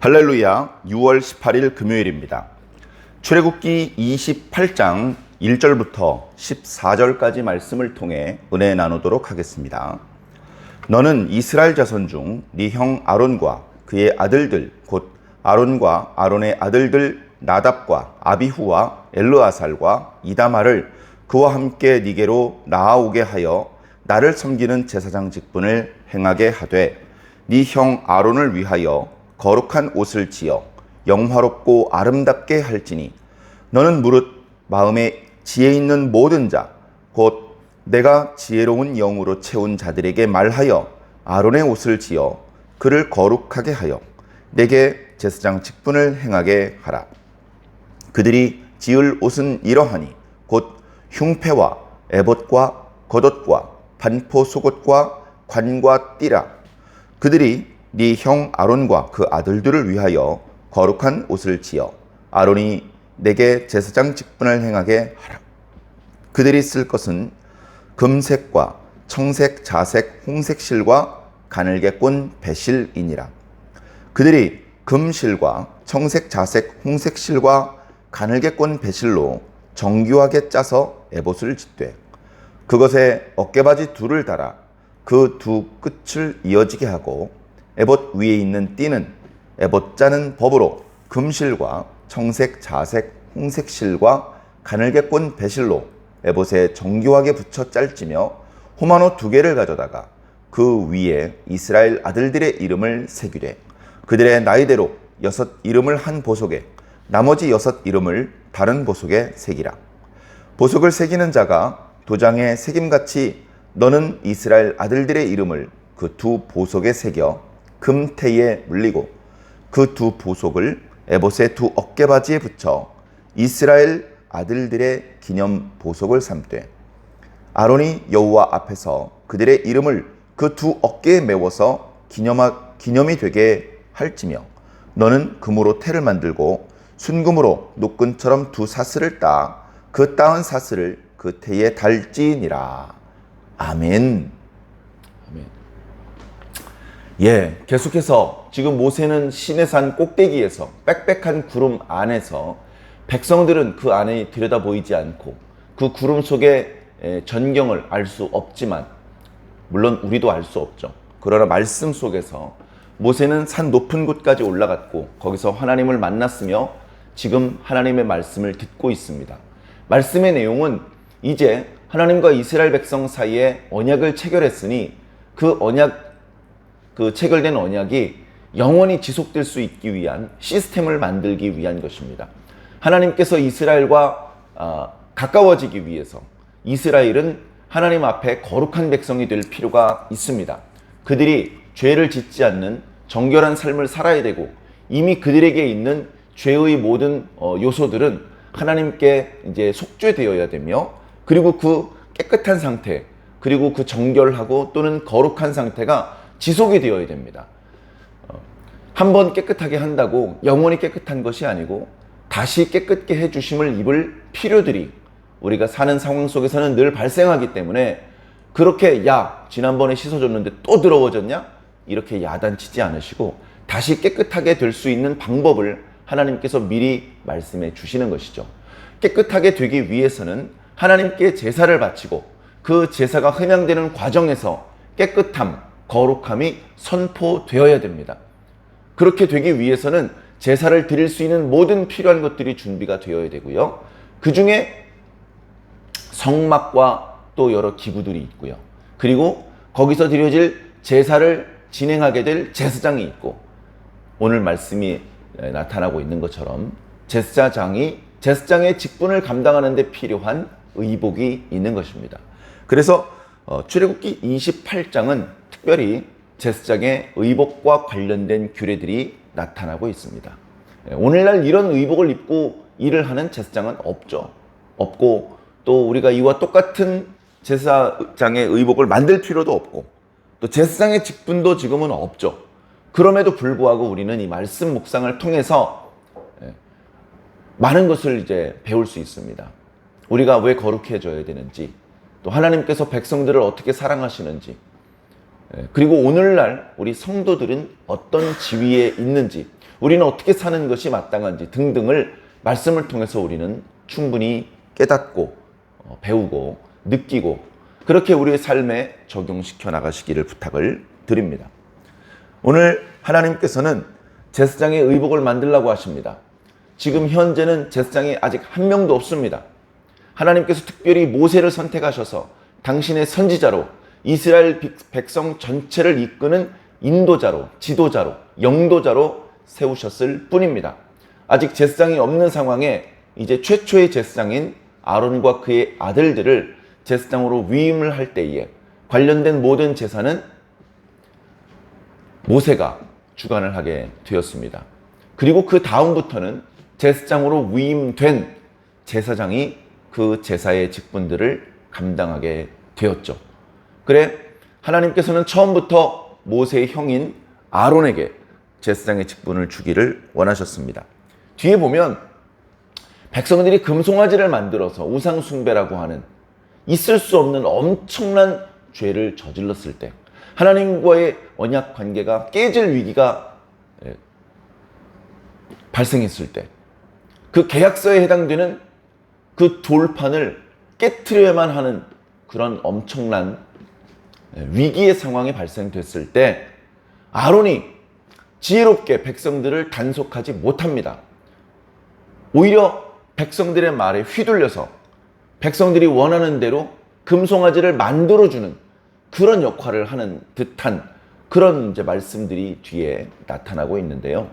할렐루야. 6월 18일 금요일입니다. 출애굽기 28장 1절부터 14절까지 말씀을 통해 은혜 나누도록 하겠습니다. 너는 이스라엘 자손 중 네 형 아론과 그의 아들들 곧 아론과 아론의 아들들 나답과 아비후와 엘르아살과 이다말을 그와 함께 네게로 나아오게 하여 나를 섬기는 제사장 직분을 행하게 하되 네 형 아론을 위하여 거룩한 옷을 지어 영화롭고 아름답게 할지니 너는 무릇 마음에 지혜 있는 모든 자 곧 내가 지혜로운 영으로 채운 자들에게 말하여 아론의 옷을 지어 그를 거룩하게 하여 내게 제사장 직분을 행하게 하라. 그들이 지을 옷은 이러하니 곧 흉패와 에봇과 겉옷과 반포 속옷과 관과 띠라. 그들이 네 형 아론과 그 아들들을 위하여 거룩한 옷을 지어 아론이 내게 제사장 직분을 행하게 하라. 그들이 쓸 것은 금색과 청색, 자색, 홍색 실과 가늘게 꼰 배실이니라. 그들이 금실과 청색, 자색, 홍색 실과 가늘게 꼰 배실로 정교하게 짜서 에봇을 짓되 그것에 어깨바지 둘을 달아 그 두 끝을 이어지게 하고 에봇 위에 있는 띠는 에봇 짜는 법으로 금실과 청색, 자색, 홍색 실과 가늘게 꼰 배실로 에봇에 정교하게 붙여 짤지며 호마노 2개를 가져다가 그 위에 이스라엘 아들들의 이름을 새기되 그들의 나이대로 6 이름을 한 보석에 나머지 6 이름을 다른 보석에 새기라. 보석을 새기는 자가 도장에 새김같이 너는 이스라엘 아들들의 이름을 그 2 보석에 새겨 금테에 물리고 그 2 보석을 에봇의 2 어깨바지에 붙여 이스라엘 아들들의 기념 보석을 삼되 아론이 여호와 앞에서 그들의 이름을 그 2 어깨에 메워서 기념이 되게 할지며 너는 금으로 태를 만들고 순금으로 노끈처럼 2 사슬을 따 그 따은 사슬을 그 태에 달지니라. 아멘. 계속해서 지금 모세는 시내산 꼭대기에서 빽빽한 구름 안에서 백성들은 그 안에 들여다 보이지 않고 그 구름 속의 전경을 알 수 없지만 물론 우리도 알 수 없죠. 그러나 말씀 속에서 모세는 산 높은 곳까지 올라갔고 거기서 하나님을 만났으며 지금 하나님의 말씀을 듣고 있습니다. 말씀의 내용은 이제 하나님과 이스라엘 백성 사이에 언약을 체결했으니 그 체결된 언약이 영원히 지속될 수 있기 위한 시스템을 만들기 위한 것입니다. 하나님께서 이스라엘과 가까워지기 위해서 이스라엘은 하나님 앞에 거룩한 백성이 될 필요가 있습니다. 그들이 죄를 짓지 않는 정결한 삶을 살아야 되고 이미 그들에게 있는 죄의 모든 요소들은 하나님께 이제 속죄되어야 되며 그리고 그 깨끗한 상태 그리고 그 정결하고 또는 거룩한 상태가 지속이 되어야 됩니다. 한번 깨끗하게 한다고 영원히 깨끗한 것이 아니고 다시 깨끗게 해주심을 입을 필요들이 우리가 사는 상황 속에서는 늘 발생하기 때문에 그렇게 지난번에 씻어줬는데 또 더러워졌냐? 이렇게 야단치지 않으시고 다시 깨끗하게 될 수 있는 방법을 하나님께서 미리 말씀해 주시는 것이죠. 깨끗하게 되기 위해서는 하나님께 제사를 바치고 그 제사가 흠양되는 과정에서 깨끗함, 거룩함이 선포되어야 됩니다. 그렇게 되기 위해서는 제사를 드릴 수 있는 모든 필요한 것들이 준비가 되어야 되고요. 그 중에 성막과 또 여러 기구들이 있고요. 그리고 거기서 드려질 제사를 진행하게 될 제사장이 있고 오늘 말씀이 나타나고 있는 것처럼 제사장의 직분을 감당하는 데 필요한 의복이 있는 것입니다. 그래서 출애굽기 28장은 특별히 제사장의 의복과 관련된 규례들이 나타나고 있습니다. 오늘날 이런 의복을 입고 일을 하는 제사장은 없고 또 우리가 이와 똑같은 제사장의 의복을 만들 필요도 없고 또 제사장의 직분도 지금은 없죠. 그럼에도 불구하고 우리는 이 말씀 묵상을 통해서 많은 것을 이제 배울 수 있습니다. 우리가 왜 거룩해져야 되는지, 또 하나님께서 백성들을 어떻게 사랑하시는지, 그리고 오늘날 우리 성도들은 어떤 지위에 있는지, 우리는 어떻게 사는 것이 마땅한지 등등을 말씀을 통해서 우리는 충분히 깨닫고 배우고 느끼고 그렇게 우리의 삶에 적용시켜 나가시기를 부탁을 드립니다. 오늘 하나님께서는 제사장의 의복을 만들라고 하십니다. 지금 현재는 제사장이 아직 한 명도 없습니다. 하나님께서 특별히 모세를 선택하셔서 당신의 선지자로 이스라엘 백성 전체를 이끄는 인도자로, 지도자로, 영도자로 세우셨을 뿐입니다. 아직 제사장이 없는 상황에 이제 최초의 제사장인 아론과 그의 아들들을 제사장으로 위임을 할 때에 관련된 모든 제사는 모세가 주관을 하게 되었습니다. 그리고 그 다음부터는 제사장으로 위임된 제사장이 그 제사의 직분들을 감당하게 되었죠. 그래 하나님께서는 처음부터 모세의 형인 아론에게 제사장의 직분을 주기를 원하셨습니다. 뒤에 보면 백성들이 금송아지를 만들어서 우상숭배라고 하는 있을 수 없는 엄청난 죄를 저질렀을 때 하나님과의 언약 관계가 깨질 위기가 발생했을 때 그 계약서에 해당되는 그 돌판을 깨트려야만 하는 그런 엄청난 위기의 상황이 발생됐을 때 아론이 지혜롭게 백성들을 단속하지 못합니다. 오히려 백성들의 말에 휘둘려서 백성들이 원하는 대로 금송아지를 만들어주는 그런 역할을 하는 듯한 그런 이제 말씀들이 뒤에 나타나고 있는데요.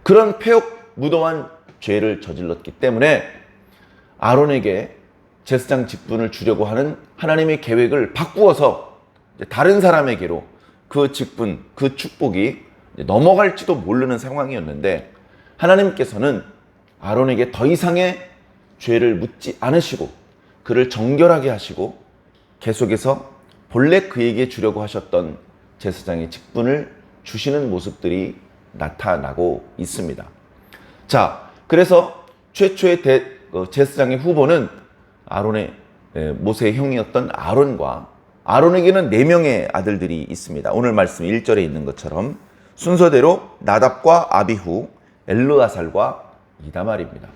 그런 폐역 무도한 죄를 저질렀기 때문에 아론에게 제사장 직분을 주려고 하는 하나님의 계획을 바꾸어서 다른 사람에게로 그 직분, 그 축복이 넘어갈지도 모르는 상황이었는데 하나님께서는 아론에게 더 이상의 죄를 묻지 않으시고 그를 정결하게 하시고 계속해서 본래 그에게 주려고 하셨던 제사장의 직분을 주시는 모습들이 나타나고 있습니다. 자, 그래서 최초의 제사장의 후보는 모세의 형이었던 아론과 아론에게는 4명의 아들들이 있습니다. 오늘 말씀 1절에 있는 것처럼 순서대로 나답과 아비후, 엘르아살과 이다말입니다.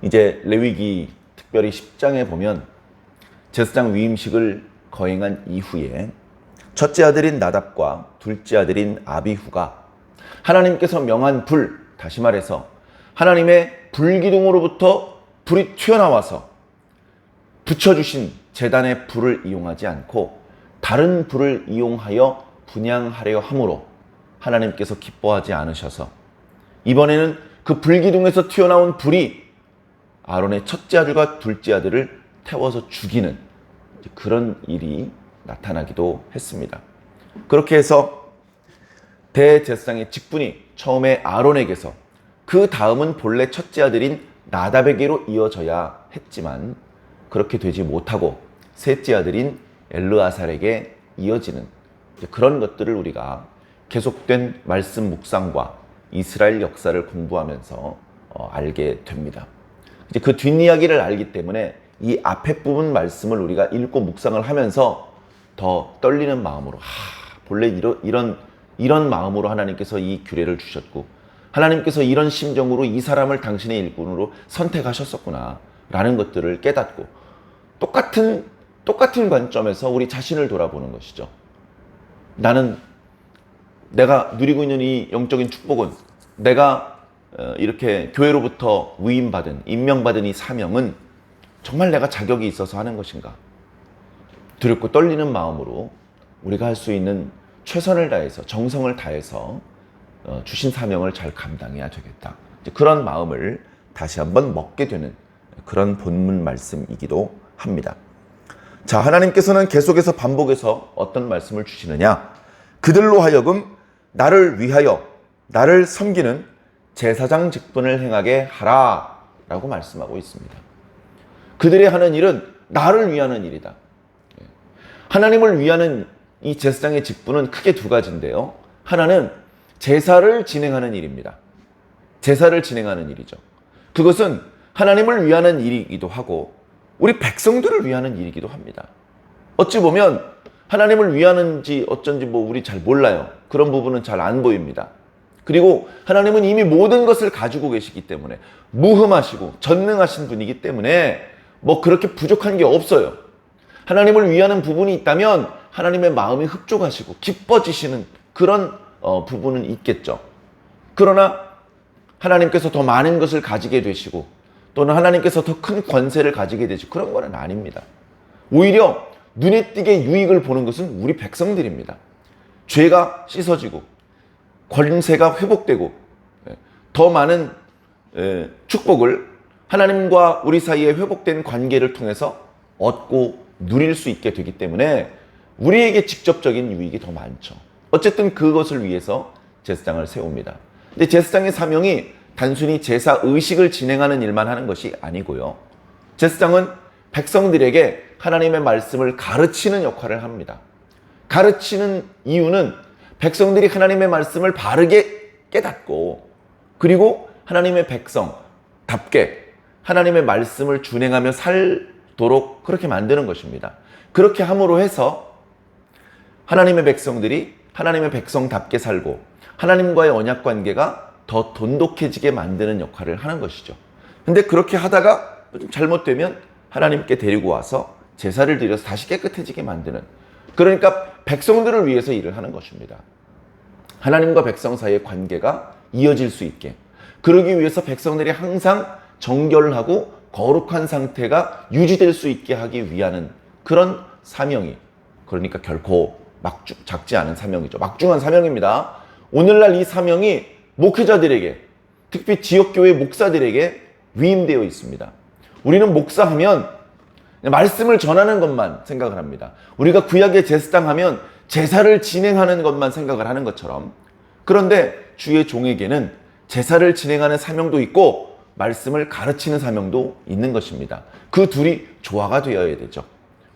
이제 레위기 특별히 10장에 보면 제사장 위임식을 거행한 이후에 첫째 아들인 나답과 둘째 아들인 아비후가 하나님께서 명한 불, 다시 말해서 하나님의 불기둥으로부터 불이 튀어나와서 붙여주신 제단의 불을 이용하지 않고 다른 불을 이용하여 분향하려 함으로 하나님께서 기뻐하지 않으셔서 이번에는 그 불기둥에서 튀어나온 불이 아론의 첫째 아들과 둘째 아들을 태워서 죽이는 그런 일이 나타나기도 했습니다. 그렇게 해서 대제사장의 직분이 처음에 아론에게서 그 다음은 본래 첫째 아들인 나답에게로 이어져야 했지만 그렇게 되지 못하고 셋째 아들인 엘르아살에게 이어지는 그런 것들을 우리가 계속된 말씀 묵상과 이스라엘 역사를 공부하면서 알게 됩니다. 이제 그 뒷이야기를 알기 때문에 이 앞에 부분 말씀을 우리가 읽고 묵상을 하면서 더 떨리는 마음으로 본래 이런 마음으로 하나님께서 이 규례를 주셨고 하나님께서 이런 심정으로 이 사람을 당신의 일꾼으로 선택하셨었구나 라는 것들을 깨닫고 똑같은 관점에서 우리 자신을 돌아보는 것이죠. 내가 누리고 있는 이 영적인 축복은 내가 이렇게 교회로부터 위임받은 임명받은 이 사명은 정말 내가 자격이 있어서 하는 것인가? 두렵고 떨리는 마음으로 우리가 할 수 있는 최선을 다해서 정성을 다해서 주신 사명을 잘 감당해야 되겠다. 그런 마음을 다시 한번 먹게 되는 그런 본문 말씀이기도 합니다. 자, 하나님께서는 계속해서 반복해서 어떤 말씀을 주시느냐? 그들로 하여금 나를 위하여 나를 섬기는 제사장 직분을 행하게 하라 라고 말씀하고 있습니다. 그들이 하는 일은 나를 위하는 일이다. 하나님을 위하는 이 제사장의 직분은 크게 두 가지인데요. 하나는 제사를 진행하는 일입니다. 제사를 진행하는 일이죠. 그것은 하나님을 위하는 일이기도 하고 우리 백성들을 위하는 일이기도 합니다. 어찌 보면 하나님을 위하는지 어쩐지 우리 잘 몰라요. 그런 부분은 잘 안 보입니다. 그리고 하나님은 이미 모든 것을 가지고 계시기 때문에 무흠하시고 전능하신 분이기 때문에 그렇게 부족한 게 없어요. 하나님을 위하는 부분이 있다면 하나님의 마음이 흡족하시고 기뻐지시는 그런 부분은 있겠죠. 그러나 하나님께서 더 많은 것을 가지게 되시고 또는 하나님께서 더 큰 권세를 가지게 되시고 그런 건 아닙니다. 오히려 눈에 띄게 유익을 보는 것은 우리 백성들입니다. 죄가 씻어지고 권세가 회복되고 더 많은 축복을 하나님과 우리 사이에 회복된 관계를 통해서 얻고 누릴 수 있게 되기 때문에 우리에게 직접적인 유익이 더 많죠. 어쨌든 그것을 위해서 제사장을 세웁니다. 근데 제사장의 사명이 단순히 제사 의식을 진행하는 일만 하는 것이 아니고요. 제사장은 백성들에게 하나님의 말씀을 가르치는 역할을 합니다. 가르치는 이유는 백성들이 하나님의 말씀을 바르게 깨닫고 그리고 하나님의 백성답게 하나님의 말씀을 준행하며 살도록 그렇게 만드는 것입니다. 그렇게 함으로 해서 하나님의 백성들이 하나님의 백성답게 살고 하나님과의 언약 관계가 더 돈독해지게 만드는 역할을 하는 것이죠. 근데 그렇게 하다가 좀 잘못되면 하나님께 데리고 와서 제사를 드려서 다시 깨끗해지게 만드는, 그러니까 백성들을 위해서 일을 하는 것입니다. 하나님과 백성 사이의 관계가 이어질 수 있게, 그러기 위해서 백성들이 항상 정결하고 거룩한 상태가 유지될 수 있게 하기 위한 그런 사명이, 그러니까 결코 작지 않은 사명이죠. 막중한 사명입니다. 오늘날 이 사명이 목회자들에게, 특히 지역교회 목사들에게 위임되어 있습니다. 우리는 목사하면 말씀을 전하는 것만 생각을 합니다. 우리가 구약의 제사장 하면 제사를 진행하는 것만 생각을 하는 것처럼, 그런데 주의 종에게는 제사를 진행하는 사명도 있고 말씀을 가르치는 사명도 있는 것입니다. 그 둘이 조화가 되어야 되죠.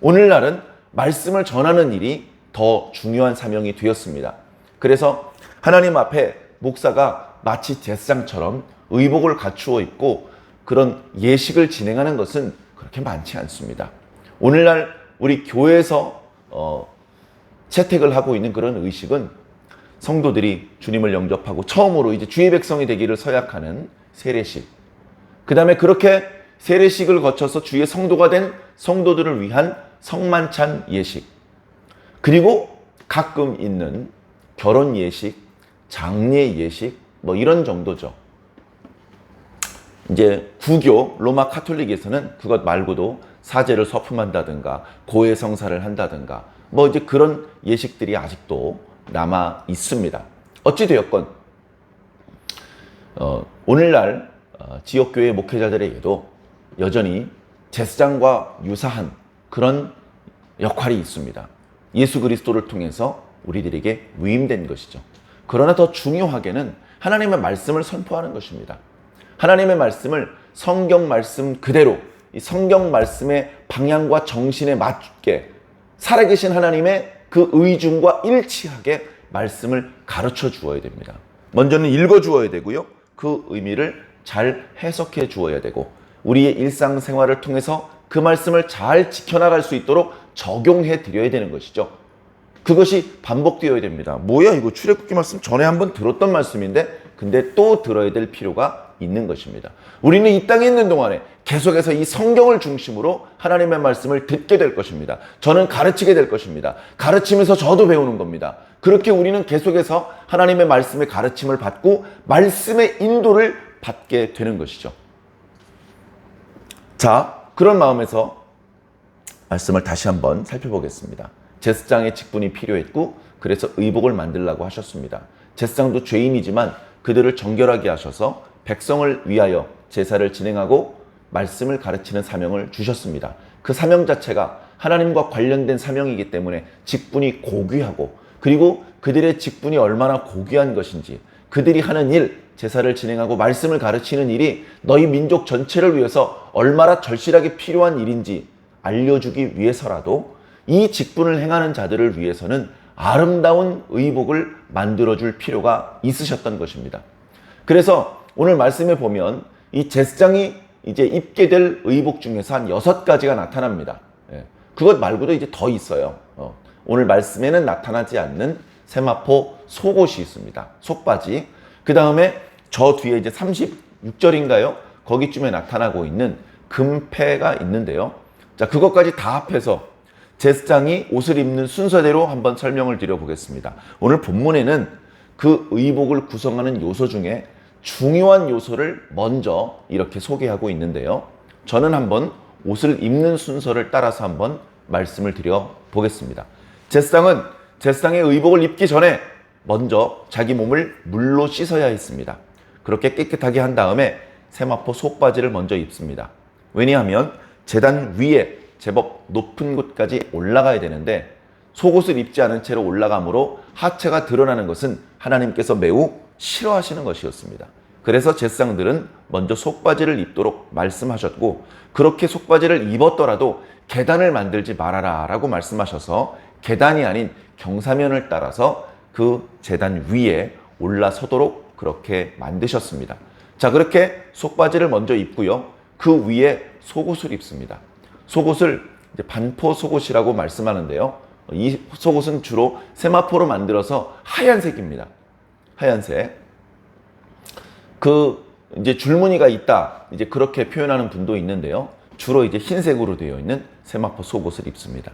오늘날은 말씀을 전하는 일이 더 중요한 사명이 되었습니다. 그래서 하나님 앞에 목사가 마치 제사장처럼 의복을 갖추어 입고 그런 예식을 진행하는 것은 그렇게 많지 않습니다. 오늘날 우리 교회에서 채택을 하고 있는 그런 의식은 성도들이 주님을 영접하고 처음으로 이제 주의 백성이 되기를 서약하는 세례식, 그 다음에 그렇게 세례식을 거쳐서 주의 성도가 된 성도들을 위한 성만찬 예식, 그리고 가끔 있는 결혼 예식, 장례 예식, 이런 정도죠. 이제 구교 로마 카톨릭에서는 그것 말고도 사제를 서품한다든가 고해 성사를 한다든가 이제 그런 예식들이 아직도 남아 있습니다. 어찌 되었건 오늘날 지역교회 목회자들에게도 여전히 제사장과 유사한 그런 역할이 있습니다. 예수 그리스도를 통해서 우리들에게 위임된 것이죠. 그러나 더 중요하게는 하나님의 말씀을 선포하는 것입니다. 하나님의 말씀을 성경 말씀 그대로, 이 성경 말씀의 방향과 정신에 맞게 살아계신 하나님의 그 의중과 일치하게 말씀을 가르쳐 주어야 됩니다. 먼저는 읽어 주어야 되고요. 그 의미를 잘 해석해 주어야 되고 우리의 일상생활을 통해서 그 말씀을 잘 지켜나갈 수 있도록 적용해 드려야 되는 것이죠. 그것이 반복되어야 됩니다. 뭐야 이거 출애굽기 말씀 전에 한번 들었던 말씀인데 근데 또 들어야 될 필요가 있는 것입니다. 우리는 이 땅에 있는 동안에 계속해서 이 성경을 중심으로 하나님의 말씀을 듣게 될 것입니다. 저는 가르치게 될 것입니다. 가르치면서 저도 배우는 겁니다. 그렇게 우리는 계속해서 하나님의 말씀의 가르침을 받고 말씀의 인도를 받게 되는 것이죠. 자, 그런 마음에서 말씀을 다시 한번 살펴보겠습니다. 제사장의 직분이 필요했고 그래서 의복을 만들라고 하셨습니다. 제사장도 죄인이지만 그들을 정결하게 하셔서 백성을 위하여 제사를 진행하고 말씀을 가르치는 사명을 주셨습니다. 그 사명 자체가 하나님과 관련된 사명이기 때문에 직분이 고귀하고, 그리고 그들의 직분이 얼마나 고귀한 것인지, 그들이 하는 일, 제사를 진행하고 말씀을 가르치는 일이 너희 민족 전체를 위해서 얼마나 절실하게 필요한 일인지 알려주기 위해서라도 이 직분을 행하는 자들을 위해서는 아름다운 의복을 만들어줄 필요가 있으셨던 것입니다. 그래서 오늘 말씀에 보면 이 제사장이 이제 입게 될 의복 중에서 한 6가지가 나타납니다. 그것 말고도 이제 더 있어요. 오늘 말씀에는 나타나지 않는 세마포 속옷이 있습니다. 속바지. 그 다음에 저 뒤에 이제 36절인가요? 거기쯤에 나타나고 있는 금패가 있는데요. 자, 그것까지 다 합해서 제사장이 옷을 입는 순서대로 한번 설명을 드려보겠습니다. 오늘 본문에는 그 의복을 구성하는 요소 중에 중요한 요소를 먼저 이렇게 소개하고 있는데요. 저는 한번 옷을 입는 순서를 따라서 한번 말씀을 드려보겠습니다. 제사장은 제사장의 의복을 입기 전에 먼저 자기 몸을 물로 씻어야 했습니다. 그렇게 깨끗하게 한 다음에 세마포 속바지를 먼저 입습니다. 왜냐하면 제단 위에 제법 높은 곳까지 올라가야 되는데 속옷을 입지 않은 채로 올라가므로 하체가 드러나는 것은 하나님께서 매우 싫어하시는 것이었습니다. 그래서 제사장들은 먼저 속바지를 입도록 말씀하셨고, 그렇게 속바지를 입었더라도 계단을 만들지 말아라 라고 말씀하셔서 계단이 아닌 경사면을 따라서 그 제단 위에 올라서도록 그렇게 만드셨습니다. 자, 그렇게 속바지를 먼저 입고요. 그 위에 속옷을 입습니다. 속옷을 이제 반포 속옷이라고 말씀하는데요. 이 속옷은 주로 세마포로 만들어서 하얀색입니다. 하얀색. 이제 줄무늬가 있다, 이제 그렇게 표현하는 분도 있는데요. 주로 이제 흰색으로 되어 있는 세마포 속옷을 입습니다.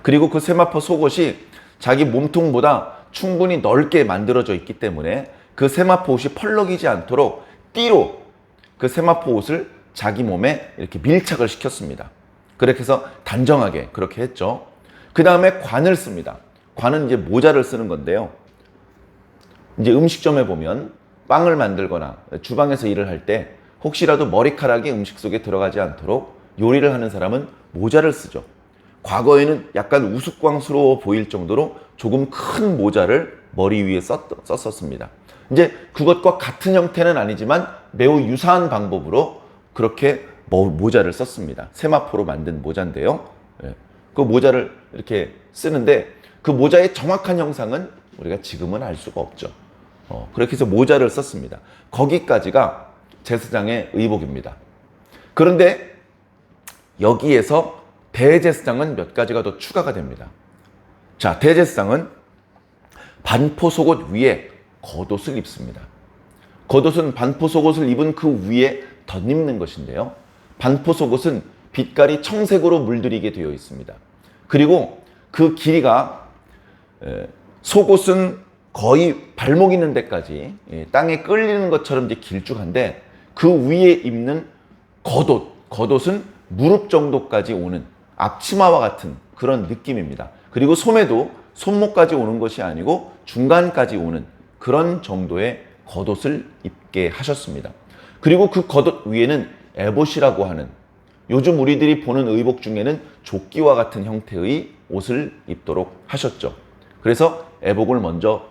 그리고 그 세마포 속옷이 자기 몸통보다 충분히 넓게 만들어져 있기 때문에 그 세마포 옷이 펄럭이지 않도록 띠로 그 세마포 옷을 자기 몸에 이렇게 밀착을 시켰습니다. 그렇게 해서 단정하게 그렇게 했죠. 그 다음에 관을 씁니다. 관은 이제 모자를 쓰는 건데요. 이제 음식점에 보면 빵을 만들거나 주방에서 일을 할 때 혹시라도 머리카락이 음식 속에 들어가지 않도록 요리를 하는 사람은 모자를 쓰죠. 과거에는 약간 우스꽝스러워 보일 정도로 조금 큰 모자를 머리 위에 썼었습니다. 이제 그것과 같은 형태는 아니지만 매우 유사한 방법으로 그렇게 모자를 썼습니다. 세마포로 만든 모자인데요. 그 모자를 이렇게 쓰는데 그 모자의 정확한 형상은 우리가 지금은 알 수가 없죠. 그렇게 해서 모자를 썼습니다. 거기까지가 제사장의 의복입니다. 그런데 여기에서 대제사장은 몇 가지가 더 추가가 됩니다. 자, 대제사장은 반포 속옷 위에 겉옷을 입습니다. 겉옷은 반포 속옷을 입은 그 위에 덧입는 것인데요. 반포 속옷은 빛깔이 청색으로 물들이게 되어 있습니다. 그리고 그 길이가 속옷은 거의 발목 있는 데까지 땅에 끌리는 것처럼 이제 길쭉한데 그 위에 입는 겉옷은 무릎 정도까지 오는 앞치마와 같은 그런 느낌입니다. 그리고 소매도 손목까지 오는 것이 아니고 중간까지 오는 그런 정도의 겉옷을 입게 하셨습니다. 그리고 그 겉옷 위에는 에봇이라고 하는, 요즘 우리들이 보는 의복 중에는 조끼와 같은 형태의 옷을 입도록 하셨죠. 그래서 에복을 먼저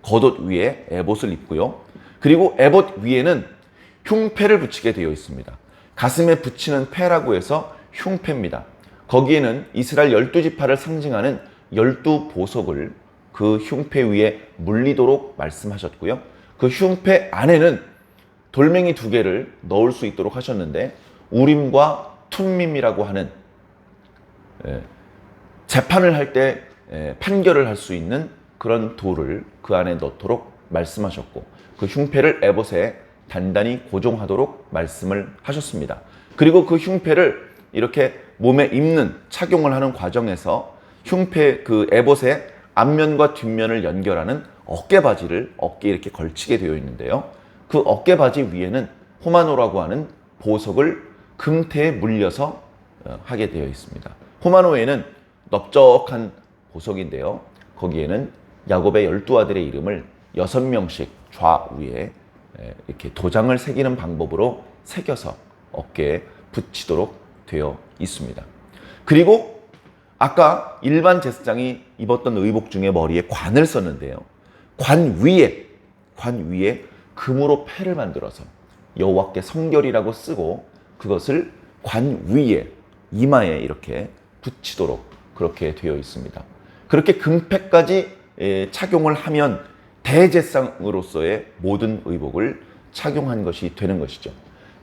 겉옷 위에 에봇을 입고요. 그리고 에봇 위에는 흉패를 붙이게 되어 있습니다. 가슴에 붙이는 패라고 해서 흉패입니다. 거기에는 이스라엘 12지파를 상징하는 12보석을 그 흉패 위에 물리도록 말씀하셨고요. 그 흉패 안에는 돌멩이 2개를 넣을 수 있도록 하셨는데, 우림과 툼밈이라고 하는 재판을 할 때 판결을 할 수 있는 그런 돌을 그 안에 넣도록 말씀하셨고, 그 흉패를 에봇에 단단히 고정하도록 말씀을 하셨습니다. 그리고 그 흉패를 이렇게 몸에 입는, 착용을 하는 과정에서 흉패 그 에봇의 앞면과 뒷면을 연결하는 어깨바지를 어깨에 이렇게 걸치게 되어 있는데요. 그 어깨바지 위에는 호마노라고 하는 보석을 금태에 물려서 하게 되어 있습니다. 호마노에는 넓적한 보석인데요. 거기에는 야곱의 12아들의 이름을 6명씩 좌우에 이렇게 도장을 새기는 방법으로 새겨서 어깨에 붙이도록 되어 있습니다. 그리고 아까 일반 제사장이 입었던 의복 중에 머리에 관을 썼는데요. 관 위에 금으로 패를 만들어서 여호와께 성결이라고 쓰고 그것을 관 위에 이마에 이렇게 붙이도록 그렇게 되어 있습니다. 그렇게 금패까지 착용을 하면 대제사장으로서의 모든 의복을 착용한 것이 되는 것이죠.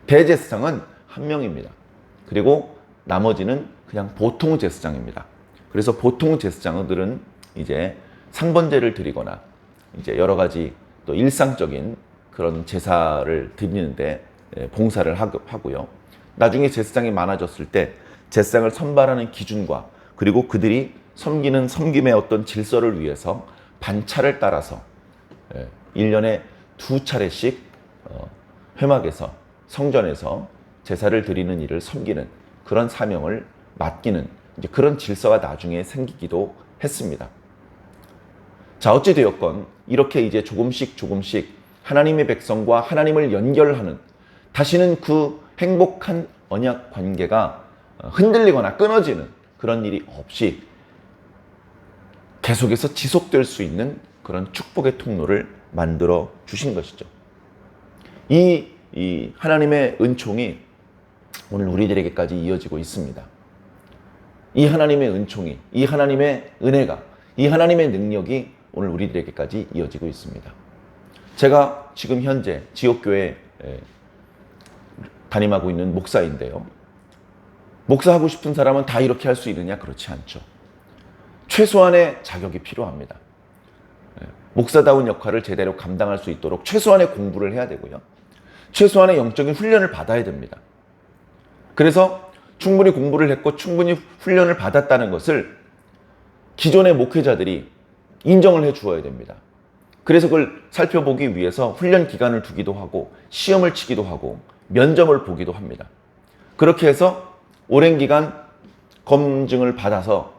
대제사장은 한 명입니다. 그리고 나머지는 그냥 보통 제사장입니다. 그래서 보통 제사장들은 이제 상번제를 드리거나 이제 여러 가지 또 일상적인 그런 제사를 드리는데 봉사를 하고요. 나중에 제사장이 많아졌을 때 제사장을 선발하는 기준과 그리고 그들이 섬기는 섬김의 어떤 질서를 위해서 반차를 따라서 1년에 2차례씩 회막에서 성전에서 제사를 드리는 일을 섬기는 그런 사명을 맡기는 이제 그런 질서가 나중에 생기기도 했습니다. 자, 어찌되었건 이렇게 이제 조금씩 하나님의 백성과 하나님을 연결하는 다시는 그 행복한 언약 관계가 흔들리거나 끊어지는 그런 일이 없이 계속해서 지속될 수 있는 그런 축복의 통로를 만들어 주신 것이죠. 이 하나님의 은총이 오늘 우리들에게까지 이어지고 있습니다. 이 하나님의 은총이, 이 하나님의 은혜가, 이 하나님의 능력이 오늘 우리들에게까지 이어지고 있습니다. 제가 지금 현재 지옥교회에 담임하고 있는 목사인데요. 목사하고 싶은 사람은 다 이렇게 할 수 있느냐? 그렇지 않죠. 최소한의 자격이 필요합니다. 목사다운 역할을 제대로 감당할 수 있도록 최소한의 공부를 해야 되고요. 최소한의 영적인 훈련을 받아야 됩니다. 그래서 충분히 공부를 했고 충분히 훈련을 받았다는 것을 기존의 목회자들이 인정을 해 주어야 됩니다. 그래서 그걸 살펴보기 위해서 훈련 기간을 두기도 하고 시험을 치기도 하고 면접을 보기도 합니다. 그렇게 해서 오랜 기간 검증을 받아서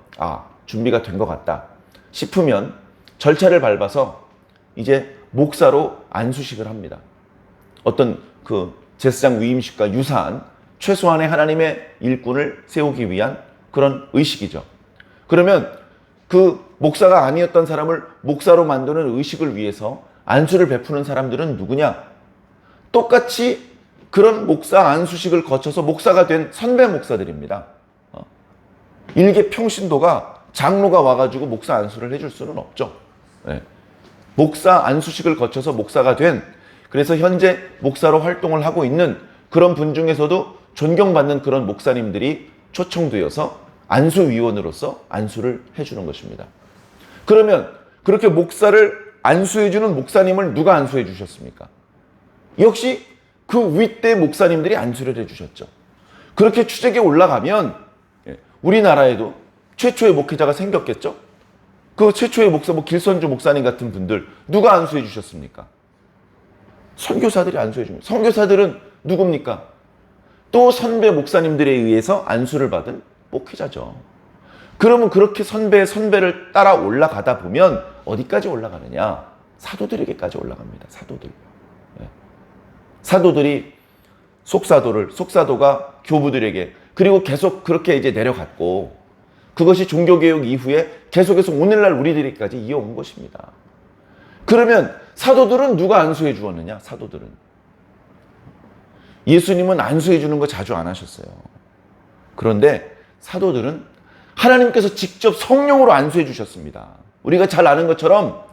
준비가 된 것 같다 싶으면 절차를 밟아서 이제 목사로 안수식을 합니다. 어떤 그 제사장 위임식과 유사한 최소한의 하나님의 일꾼을 세우기 위한 그런 의식이죠. 그러면 그 목사가 아니었던 사람을 목사로 만드는 의식을 위해서 안수를 베푸는 사람들은 누구냐? 똑같이 그런 목사 안수식을 거쳐서 목사가 된 선배 목사들입니다. 일개 평신도가 장로가 와가지고 목사 안수를 해줄 수는 없죠. 목사 안수식을 거쳐서 목사가 된, 그래서 현재 목사로 활동을 하고 있는 그런 분 중에서도 존경받는 그런 목사님들이 초청되어서 안수위원으로서 안수를 해주는 것입니다. 그러면 그렇게 목사를 안수해주는 목사님을 누가 안수해 주셨습니까? 역시 그 윗대 목사님들이 안수를 해주셨죠. 그렇게 추적에 올라가면 우리나라에도 최초의 목회자가 생겼겠죠? 그 최초의 목사, 길선주 목사님 같은 분들 누가 안수해 주셨습니까? 선교사들이 안수해 줍니다. 선교사들은 누굽니까? 또 선배 목사님들에 의해서 안수를 받은 목회자죠. 그러면 그렇게 선배를 따라 올라가다 보면 어디까지 올라가느냐? 사도들에게까지 올라갑니다. 사도들. 사도들이 속사도가 교부들에게, 그리고 계속 그렇게 이제 내려갔고, 그것이 종교개혁 이후에 계속해서 오늘날 우리들에게까지 이어온 것입니다. 그러면 사도들은 누가 안수해 주었느냐? 사도들은. 예수님은 안수해 주는 거 자주 안 하셨어요. 그런데 사도들은 하나님께서 직접 성령으로 안수해 주셨습니다. 우리가 잘 아는 것처럼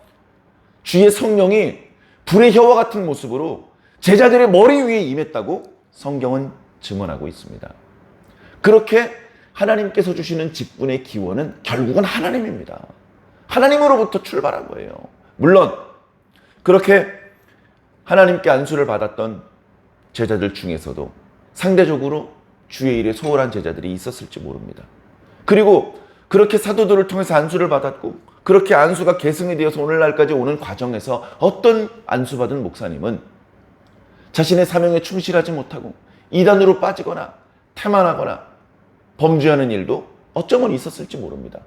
주의 성령이 불의 혀와 같은 모습으로 제자들의 머리 위에 임했다고 성경은 증언하고 있습니다. 그렇게 하나님께서 주시는 직분의 기원은 결국은 하나님입니다. 하나님으로부터 출발한 거예요. 물론 그렇게 하나님께 안수를 받았던 제자들 중에서도 상대적으로 주의 일에 소홀한 제자들이 있었을지 모릅니다. 그리고 그렇게 사도들을 통해서 안수를 받았고, 그렇게 안수가 계승이 되어서 오늘날까지 오는 과정에서 어떤 안수받은 목사님은 자신의 사명에 충실하지 못하고 이단으로 빠지거나 태만하거나 범죄하는 일도 어쩌면 있었을지 모릅니다.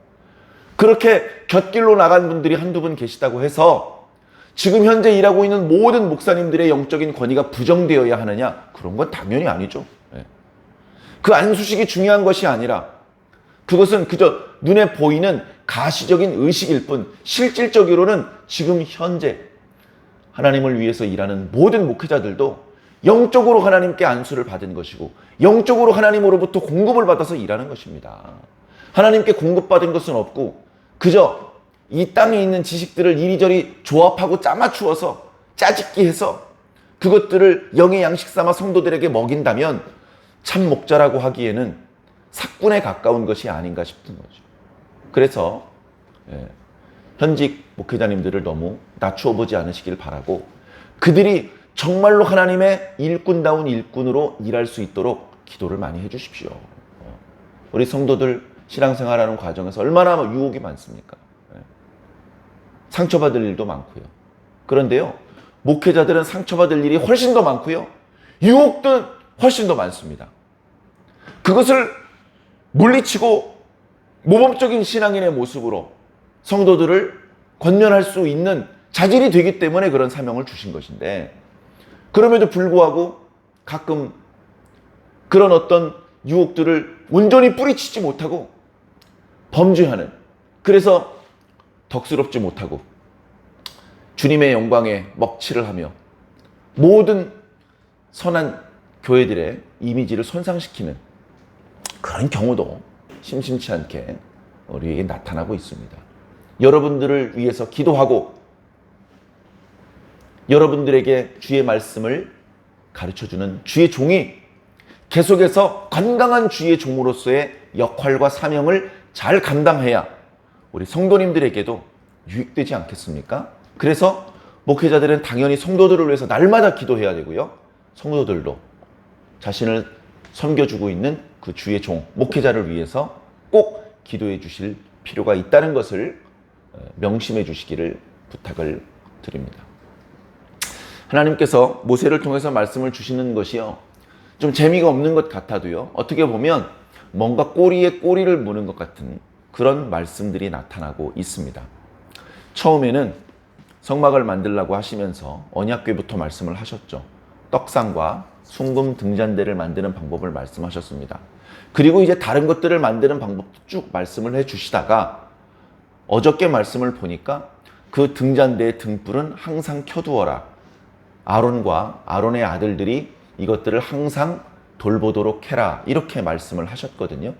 그렇게 곁길로 나간 분들이 한두 분 계시다고 해서 지금 현재 일하고 있는 모든 목사님들의 영적인 권위가 부정되어야 하느냐? 그런 건 당연히 아니죠. 그 안수식이 중요한 것이 아니라 그것은 그저 눈에 보이는 가시적인 의식일 뿐, 실질적으로는 지금 현재 하나님을 위해서 일하는 모든 목회자들도 영적으로 하나님께 안수를 받은 것이고 영적으로 하나님으로부터 공급을 받아서 일하는 것입니다. 하나님께 공급받은 것은 없고 그저 이 땅에 있는 지식들을 이리저리 조합하고 짜맞추어서 짜집기해서 그것들을 영의 양식 삼아 성도들에게 먹인다면 참 목자라고 하기에는 사꾼에 가까운 것이 아닌가 싶은 거죠. 그래서 현직 목회자님들을 너무 낮추어 보지 않으시길 바라고 그들이 정말로 하나님의 일꾼다운 일꾼으로 일할 수 있도록 기도를 많이 해주십시오. 우리 성도들 신앙생활하는 과정에서 얼마나 유혹이 많습니까? 상처받을 일도 많고요. 그런데요, 목회자들은 상처받을 일이 훨씬 더 많고요. 유혹도 훨씬 더 많습니다. 그것을 물리치고 모범적인 신앙인의 모습으로 성도들을 권면할 수 있는 자질이 되기 때문에 그런 사명을 주신 것인데, 그럼에도 불구하고 가끔 그런 어떤 유혹들을 온전히 뿌리치지 못하고 범죄하는, 그래서 덕스럽지 못하고 주님의 영광에 먹칠을 하며 모든 선한 교회들의 이미지를 손상시키는 그런 경우도 심심치 않게 우리에게 나타나고 있습니다. 여러분들을 위해서 기도하고 여러분들에게 주의 말씀을 가르쳐주는 주의 종이 계속해서 건강한 주의 종으로서의 역할과 사명을 잘 감당해야 우리 성도님들에게도 유익되지 않겠습니까? 그래서 목회자들은 당연히 성도들을 위해서 날마다 기도해야 되고요. 성도들도 자신을 섬겨주고 있는 그 주의 종, 목회자를 위해서 꼭 기도해 주실 필요가 있다는 것을 명심해 주시기를 부탁을 드립니다. 하나님께서 모세를 통해서 말씀을 주시는 것이요, 좀 재미가 없는 것 같아도요, 어떻게 보면 뭔가 꼬리에 꼬리를 무는 것 같은 그런 말씀들이 나타나고 있습니다. 처음에는 성막을 만들라고 하시면서 언약궤부터 말씀을 하셨죠. 떡상과 순금 등잔대를 만드는 방법을 말씀하셨습니다. 그리고 이제 다른 것들을 만드는 방법도 쭉 말씀을 해주시다가 어저께 말씀을 보니까 그 등잔대의 등불은 항상 켜두어라. 아론과 아론의 아들들이 이것들을 항상 돌보도록 해라. 이렇게 말씀을 하셨거든요.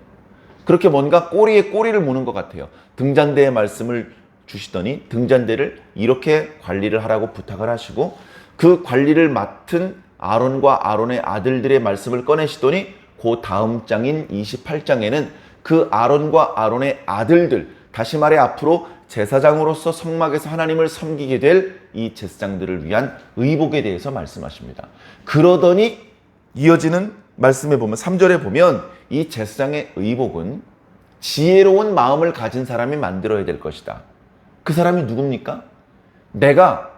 그렇게 뭔가 꼬리에 꼬리를 무는 것 같아요. 등잔대의 말씀을 주시더니 등잔대를 이렇게 관리를 하라고 부탁을 하시고 그 관리를 맡은 아론과 아론의 아들들의 말씀을 꺼내시더니 그 다음 장인 28장에는 그 아론과 아론의 아들들, 다시 말해 앞으로 제사장으로서 성막에서 하나님을 섬기게 될 이 제사장들을 위한 의복에 대해서 말씀하십니다. 그러더니 이어지는 말씀에 보면 3절에 보면 이 제사장의 의복은 지혜로운 마음을 가진 사람이 만들어야 될 것이다. 그 사람이 누굽니까? 내가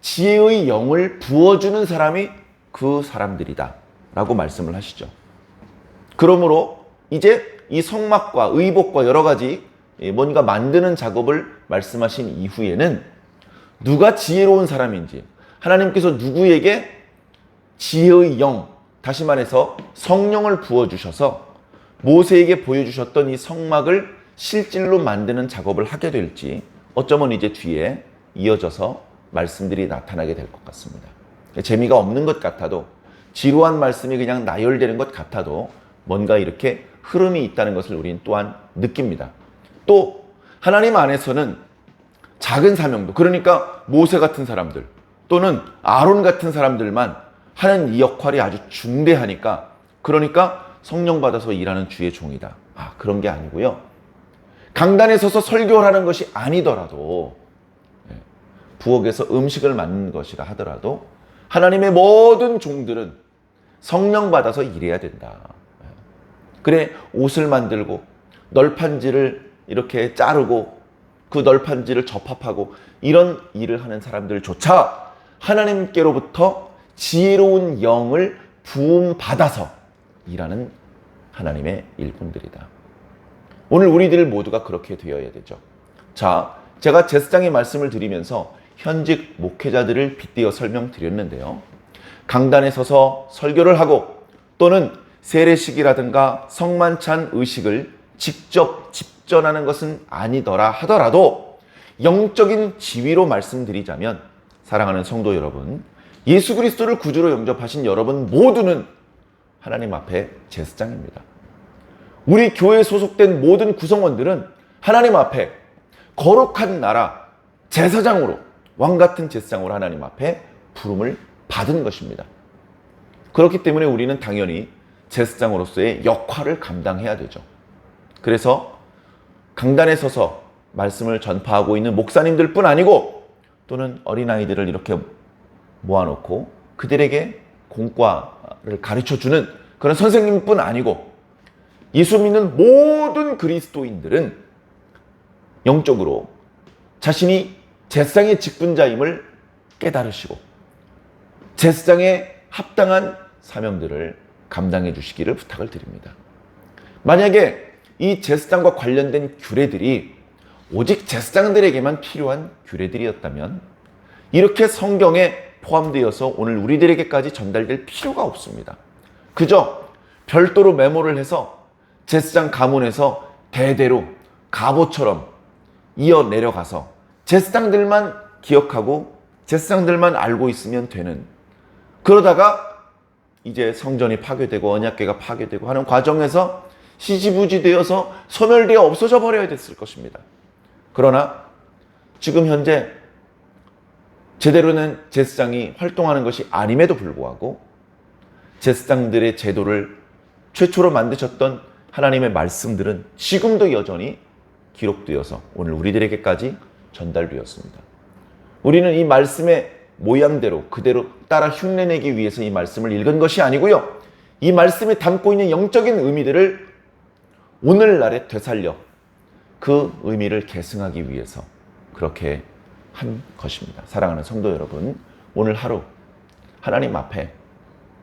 지혜의 영을 부어주는 사람이 그 사람들이다 라고 말씀을 하시죠. 그러므로 이제 이 성막과 의복과 여러 가지 뭔가 만드는 작업을 말씀하신 이후에는 누가 지혜로운 사람인지, 하나님께서 누구에게 지혜의 영, 다시 말해서 성령을 부어주셔서 모세에게 보여주셨던 이 성막을 실질로 만드는 작업을 하게 될지 어쩌면 이제 뒤에 이어져서 말씀들이 나타나게 될 것 같습니다. 재미가 없는 것 같아도, 지루한 말씀이 그냥 나열되는 것 같아도 뭔가 이렇게 흐름이 있다는 것을 우리는 또한 느낍니다. 또 하나님 안에서는 작은 사명도, 그러니까 모세 같은 사람들 또는 아론 같은 사람들만 하는 이 역할이 아주 중대하니까, 그러니까 성령 받아서 일하는 주의 종이다. 그런 게 아니고요. 강단에 서서 설교를 하는 것이 아니더라도, 부엌에서 음식을 만드는 것이라 하더라도 하나님의 모든 종들은 성령 받아서 일해야 된다. 그래, 옷을 만들고 널판지를 이렇게 자르고 그 널판지를 접합하고 이런 일을 하는 사람들조차 하나님께로부터 지혜로운 영을 부음받아서 일하는 하나님의 일꾼들이다. 오늘 우리들 모두가 그렇게 되어야 되죠. 자, 제가 제사장의 말씀을 드리면서 현직 목회자들을 빗대어 설명드렸는데요. 강단에 서서 설교를 하고 또는 세례식이라든가 성만찬 의식을 직접 집전하는 것은 아니더라 하더라도 영적인 지위로 말씀드리자면, 사랑하는 성도 여러분, 예수 그리스도를 구주로 영접하신 여러분 모두는 하나님 앞에 제사장입니다. 우리 교회에 소속된 모든 구성원들은 하나님 앞에 거룩한 나라 제사장으로, 왕같은 제사장으로 하나님 앞에 부름을 받은 것입니다. 그렇기 때문에 우리는 당연히 제사장으로서의 역할을 감당해야 되죠. 그래서 강단에 서서 말씀을 전파하고 있는 목사님들 뿐 아니고 또는 어린아이들을 이렇게 모아놓고 그들에게 공과를 가르쳐주는 그런 선생님뿐 아니고 예수 믿는 모든 그리스도인들은 영적으로 자신이 제사장의 직분자임을 깨달으시고 제사장에 합당한 사명들을 감당해 주시기를 부탁을 드립니다. 만약에 이 제사장과 관련된 규례들이 오직 제사장들에게만 필요한 규례들이었다면 이렇게 성경에 포함되어서 오늘 우리들에게까지 전달될 필요가 없습니다. 그저 별도로 메모를 해서 제사장 가문에서 대대로 가보처럼 이어 내려가서 제사장들만 기억하고 제사장들만 알고 있으면 되는, 그러다가 이제 성전이 파괴되고 언약궤가 파괴되고 하는 과정에서 시지부지되어서 소멸되어 없어져 버려야 됐을 것입니다. 그러나 지금 현재 제대로 된 제사장이 활동하는 것이 아님에도 불구하고 제사장들의 제도를 최초로 만드셨던 하나님의 말씀들은 지금도 여전히 기록되어서 오늘 우리들에게까지 전달되었습니다. 우리는 이 말씀의 모양대로 그대로 따라 흉내내기 위해서 이 말씀을 읽은 것이 아니고요. 이 말씀이 담고 있는 영적인 의미들을 오늘날에 되살려 그 의미를 계승하기 위해서 그렇게 한 것입니다. 사랑하는 성도 여러분, 오늘 하루 하나님 앞에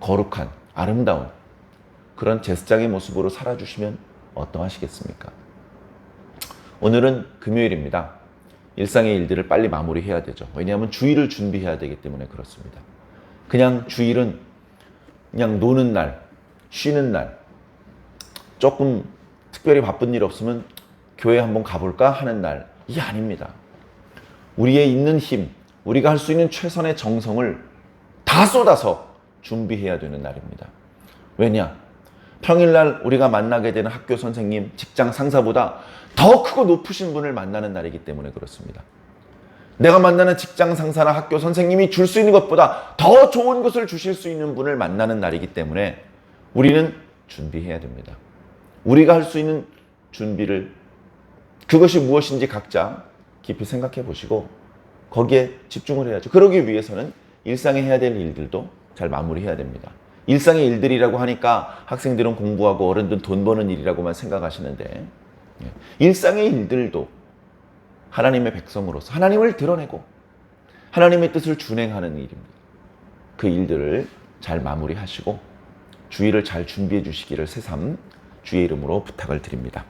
거룩한 아름다운 그런 제사장의 모습으로 살아주시면 어떠하시겠습니까? 오늘은 금요일입니다. 일상의 일들을 빨리 마무리해야 되죠. 왜냐하면 주일을 준비해야 되기 때문에 그렇습니다. 그냥 주일은 그냥 노는 날, 쉬는 날, 조금 특별히 바쁜 일 없으면 교회 한번 가볼까 하는 날, 이게 아닙니다. 우리의 있는 힘, 우리가 할 수 있는 최선의 정성을 다 쏟아서 준비해야 되는 날입니다. 왜냐? 평일날 우리가 만나게 되는 학교 선생님, 직장 상사보다 더 크고 높으신 분을 만나는 날이기 때문에 그렇습니다. 내가 만나는 직장 상사나 학교 선생님이 줄 수 있는 것보다 더 좋은 것을 주실 수 있는 분을 만나는 날이기 때문에 우리는 준비해야 됩니다. 우리가 할 수 있는 준비를, 그것이 무엇인지 각자 깊이 생각해 보시고 거기에 집중을 해야죠. 그러기 위해서는 일상에 해야 될 일들도 잘 마무리해야 됩니다. 일상의 일들이라고 하니까 학생들은 공부하고 어른들은 돈 버는 일이라고만 생각하시는데 일상의 일들도 하나님의 백성으로서 하나님을 드러내고 하나님의 뜻을 준행하는 일입니다. 그 일들을 잘 마무리하시고 주일을 잘 준비해 주시기를 새삼 주의 이름으로 부탁을 드립니다.